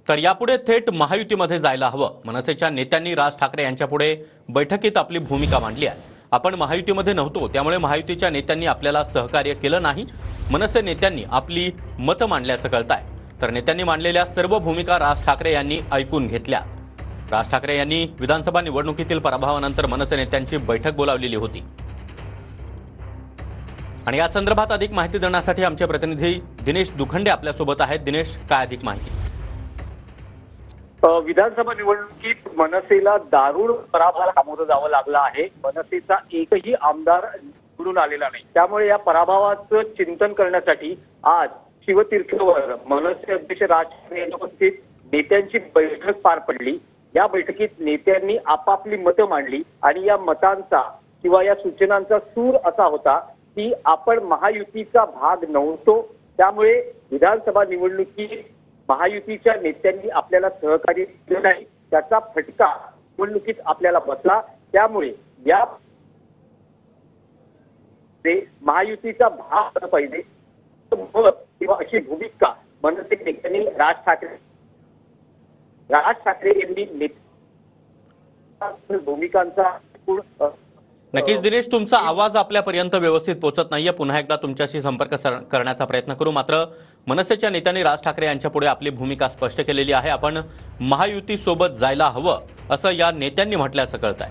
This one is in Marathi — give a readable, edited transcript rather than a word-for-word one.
तर यापुढे थेट महायुतीमध्ये जायला हवं। मनसेच्या नेत्यांनी राज ठाकरे यांच्यापुढे बैठकीत आपली भूमिका मांडली आहे। आपण महायुतीमध्ये नव्हतो, त्यामुळे महायुतीच्या नेत्यांनी आपल्याला सहकार्य केलं नाही। मनसे नेत्यांनी आपली मतं मांडल्याचं कळतंय। तर नेत्यांनी मांडलेल्या सर्व भूमिका राज ठाकरे यांनी ऐकून घेतल्या। राज ठाकरे यांनी विधानसभा निवडणुकीतील पराभवानंतर मनसे नेत्यांची बैठक बोलावलेली होती आणि या संदर्भात अधिक माहिती देण्यासाठी आमचे प्रतिनिधी दिनेश दुखंडे आपल्यासोबत आहेत। दिनेश, काय अधिक माहिती? विधानसभा निवडणुकीत मनसेला दारुण पराभवाला सामोरं जावं लागलं आहे। मनसेचा एकही आमदार निवडून आलेला नाही, त्यामुळे या पराभवाचं चिंतन करण्यासाठी आज शिवतीर्थवर मनसे अध्यक्ष राज ठाकरे यांच्या उपस्थितीत नेत्यांची बैठक पार पडली। या बैठकीत नेत्यांनी आपापली मतं मांडली आणि या मतांचा किंवा या सूचनांचा सूर असा होता की आपण महायुतीचा भाग नव्हतो, त्यामुळे विधानसभा निवडणुकीत महायुतीच्या नेत्यांनी आपल्याला सहकार्य केलं नाही, त्याचा फटका निवडणुकीत आपल्याला बसला। त्यामुळे या महायुतीचा भाग झाला पाहिजे किंवा अशी भूमिका मनसे नेत्यांनी राज ठाकरे यांनी भूमिकांचा नक्कीच दिनेश, तुमचा आवाज आपल्यापर्यंत व्यवस्थित पोहोचत नाहीये। पुन्हा एकदा तुमच्याशी संपर्क करण्याचा प्रयत्न करू। मात्र मनसेच्या नेत्यांनी राज ठाकरे यांच्यापुढे आपली भूमिका स्पष्ट केलेली आहे। आपण महायुती सोबत जायला हवं असं या नेत्यांनी म्हटल्याचं कळतंय।